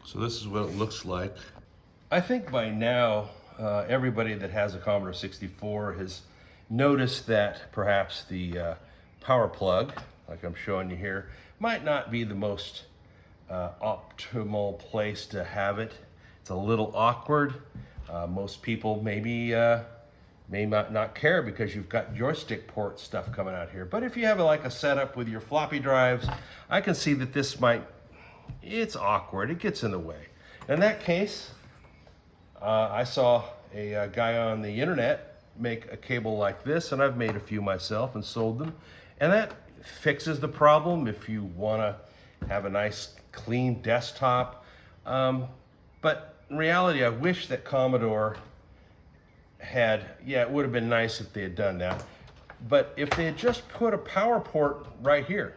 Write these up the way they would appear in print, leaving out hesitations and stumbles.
So this is what it looks like. I think by now, everybody that has a Commodore 64 has noticed that perhaps the power plug, like I'm showing you here, might not be the most optimal place to have it. It's a little awkward. Most people may not care because you've got joystick port stuff coming out here. But if you have like a setup with your floppy drives, I can see that it's awkward. It gets in the way. In that case, I saw a guy on the internet make a cable like this, and I've made a few myself and sold them. And that fixes the problem if you want to have a nice clean desktop. But in reality, I wish that Commodore it would have been nice if they had done that. But if they had just put a power port right here,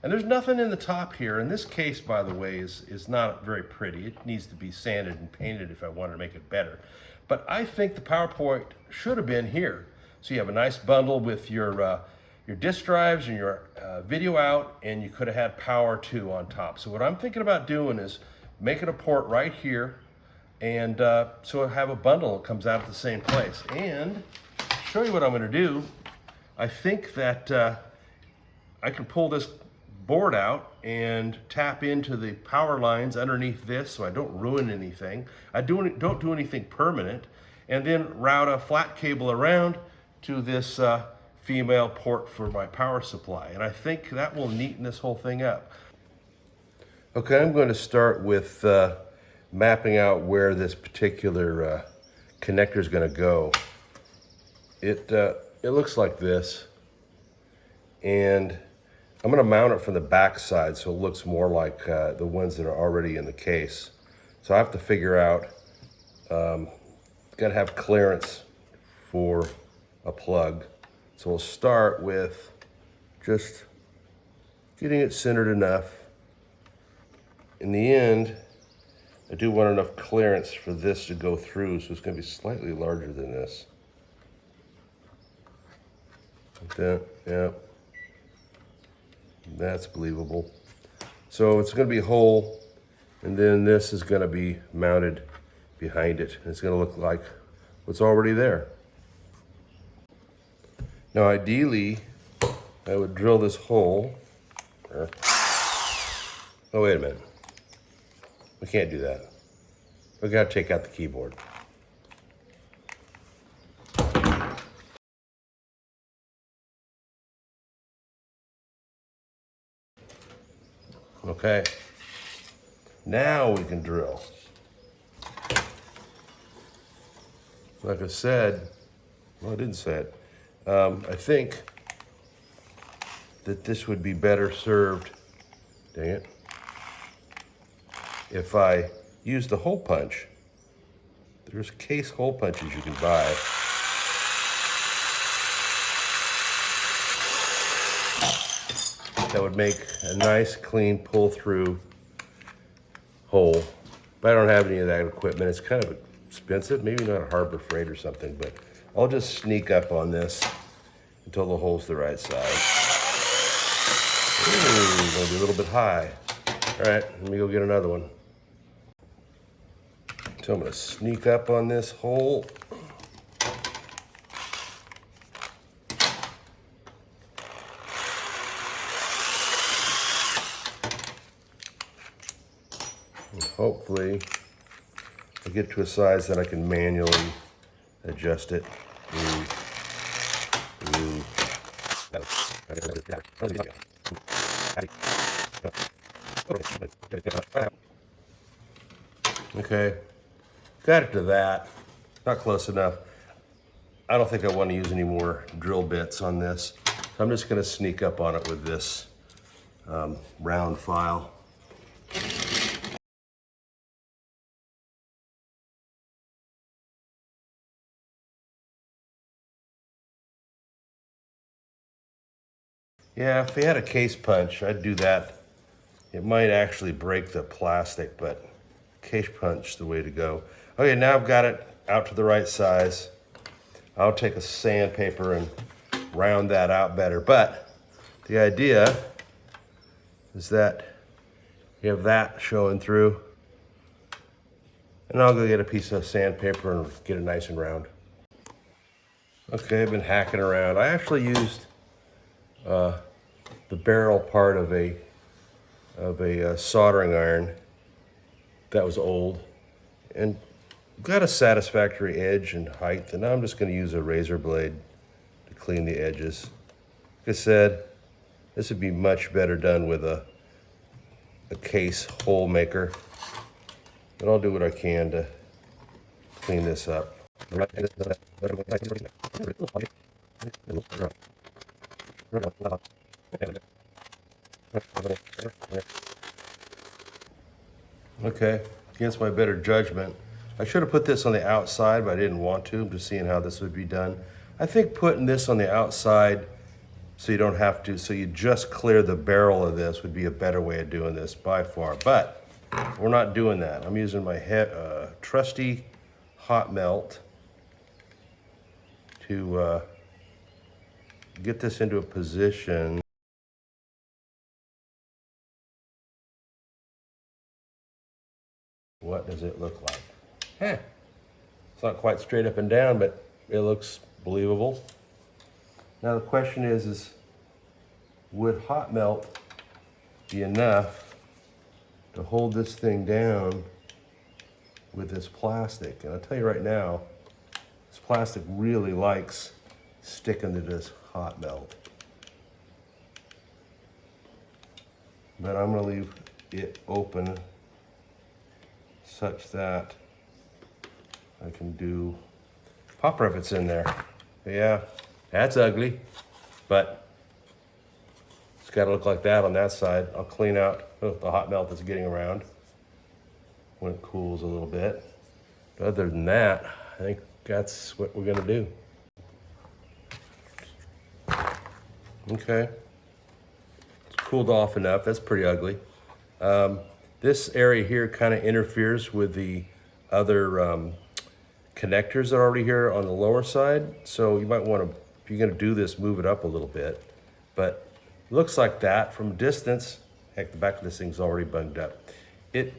and there's nothing in the top here, and this case, by the way, is not very pretty. It needs to be sanded and painted if I wanted to make it better. But I think the power port should have been here. So you have a nice bundle with your disk drives and your video out, and you could have had power too on top. So what I'm thinking about doing is making a port right here, and so I have a bundle that comes out at the same place. And show you what I'm going to do. I think that I can pull this board out and tap into the power lines underneath this so I don't ruin anything. I don't do anything permanent, and then route a flat cable around to this female port for my power supply. And I think that will neaten this whole thing up. Okay, I'm going to start with mapping out where this particular connector is going to go. It looks like this, and I'm going to mount it from the back side so it looks more like the ones that are already in the case. So I have to figure out, got to have clearance for a plug. So we'll start with just getting it centered enough. In the end, I do want enough clearance for this to go through, so it's going to be slightly larger than this. Like that, yeah. That's believable. So it's going to be a hole, and then this is going to be mounted behind it. It's going to look like what's already there. Now ideally, I would drill this hole. Oh, wait a minute. We can't do that. We got to take out the keyboard. Okay, now we can drill. Like I said, well, I didn't say it. I think that this would be better served, dang it, if I use the hole punch. There's case hole punches you can buy. That would make a nice, clean pull-through hole. But I don't have any of that equipment. It's kind of expensive, maybe not a Harbor Freight or something, but I'll just sneak up on this until the hole's the right size. Ooh, gonna be a little bit high. All right, let me go get another one. So I'm gonna sneak up on this hole. And hopefully I get to a size that I can manually adjust it. Okay, got it to that. Not close enough. I don't think I want to use any more drill bits on this. So I'm just going to sneak up on it with this round file. Yeah, if they had a case punch, I'd do that. It might actually break the plastic, but case punch is the way to go. Okay, now I've got it out to the right size. I'll take a sandpaper and round that out better. But the idea is that you have that showing through, And I'll go get a piece of sandpaper and get it nice and round. Okay, I've been hacking around. I actually used the barrel part of a soldering iron that was old and got a satisfactory edge and height. And now I'm just going to use a razor blade to clean the edges. Like I said, this would be much better done with a case hole maker. But I'll do what I can to clean this up. Okay, against my better judgment, I should have put this on the outside, but I didn't want to. I'm just seeing how this would be done. I think putting this on the outside so you don't have to, so you just clear the barrel of this would be a better way of doing this by far. But we're not doing that. I'm using my trusty hot melt to get this into a position. What does it look like? It's not quite straight up and down, but it looks believable. Now the question is would hot melt be enough to hold this thing down with this plastic? And I'll tell you right now, this plastic really likes sticking to this hot melt. But I'm gonna leave it open such that I can do pop rivets in there. Yeah, that's ugly, but it's gotta look like that on that side. I'll clean out the hot melt that's getting around when it cools a little bit. But other than that, I think that's what we're gonna do. Okay, it's cooled off enough. That's pretty ugly. This area here kind of interferes with the other connectors that are already here on the lower side. So you might want to, if you're going to do this, move it up a little bit. But it looks like that from a distance. Heck, the back of this thing's already bunged up. You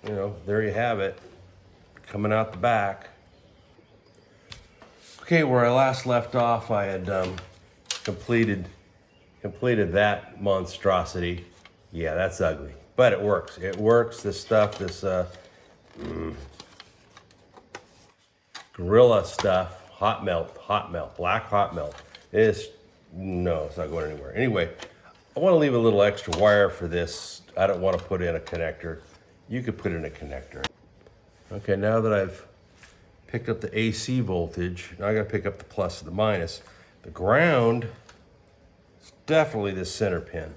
know, there you have it, coming out the back. Okay, where I last left off, I had completed that monstrosity. Yeah, that's ugly, but it works. It works. This stuff, this Gorilla stuff, hot melt, black hot melt. No, it's not going anywhere. Anyway, I want to leave a little extra wire for this. I don't want to put in a connector. You could put in a connector. Okay, now that I've picked up the AC voltage, now I got to pick up the plus and the minus. The ground is definitely this center pin.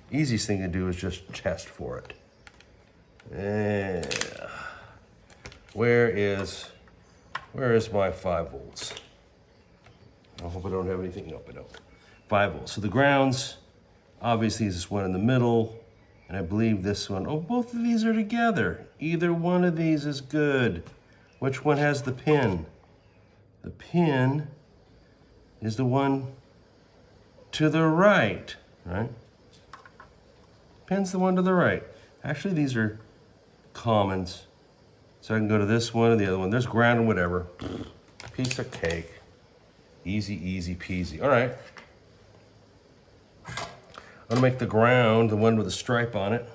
Easiest thing to do is just test for it. And where is my 5 volts? I hope I don't have anything. Nope, I don't. 5 volts. So the grounds, obviously, is this one in the middle, and I believe this one. Oh, both of these are together. Either one of these is good. Which one has the pin? The pin is the one to the right, right? Pin's the one to the right. Actually, these are commons. So I can go to this one or the other one. There's ground and whatever. Piece of cake. Easy, easy peasy. All right. I'm gonna make the ground the one with a stripe on it,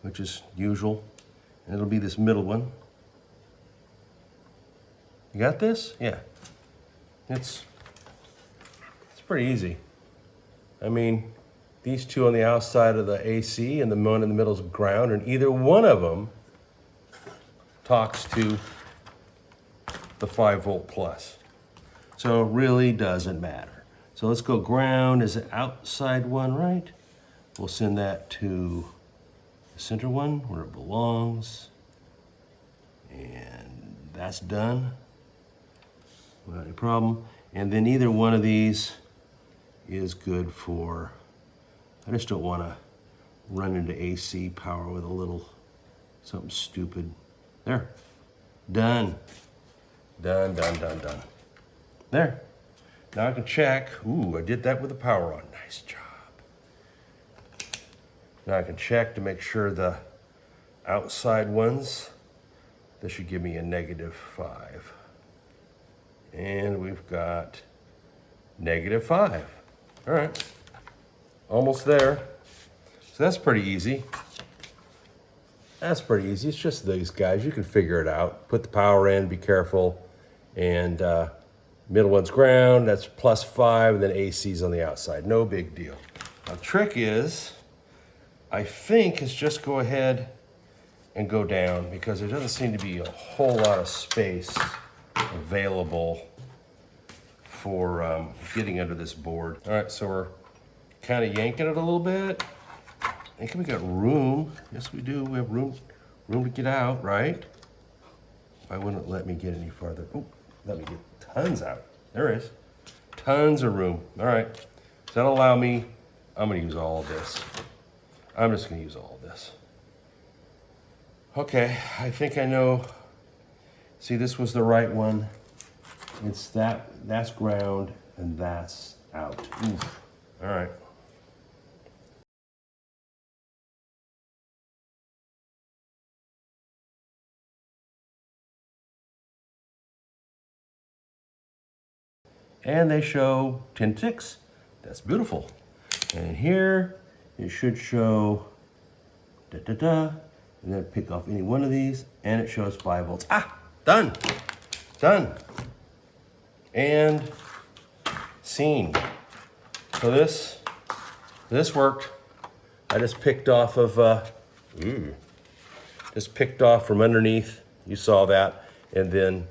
which is usual. And it'll be this middle one. You got this? Yeah. It's pretty easy. I mean, these two on the outside of the AC and the one in the middle is ground, and either one of them talks to the 5 volt plus. So it really doesn't matter. So let's go ground is the outside one, right? We'll send that to the center one where it belongs. And that's done. Not a problem. And then either one of these is good for, I just don't want to run into AC power with a little something stupid. There. Done. Done, done, done, done. There. Now I can check. Ooh, I did that with the power on. Nice job. Now I can check to make sure the outside ones, this should give me a -5. And we've got -5. All right, almost there. So that's pretty easy. That's pretty easy. It's just these guys. You can figure it out. Put the power in, be careful. And middle one's ground, that's +5, and then AC's on the outside. No big deal. Now, the trick is, I think, is just go ahead and go down because there doesn't seem to be a whole lot of space available for getting under this board. All right, so we're kind of yanking it a little bit. I think we got room. Yes, we do. We have room to get out, right? Why wouldn't it let me get any farther? Oh, let me get tons out. There is. Tons of room. All right. Does that allow me? I'm going to use all of this. I'm just going to use all of this. Okay, I think I know. See, this was the right one. It's that's ground, and that's out. Oof. All right. And they show 10 ticks. That's beautiful. And here it should show da-da-da, and then pick off any one of these, and it shows 5 volts. Ah, done, done. And scene. So this worked. I just picked off of, just picked off from underneath. You saw that, and then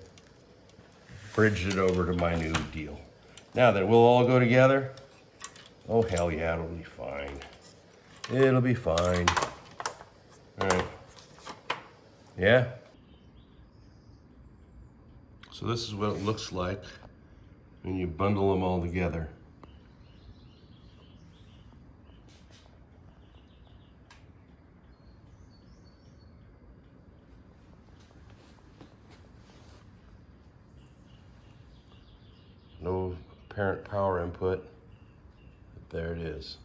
bridged it over to my new deal. Now that we'll all go together. Oh, hell yeah, it'll be fine. It'll be fine. All right. Yeah. So this is what it looks like when you bundle them all together. No apparent power input, but there it is.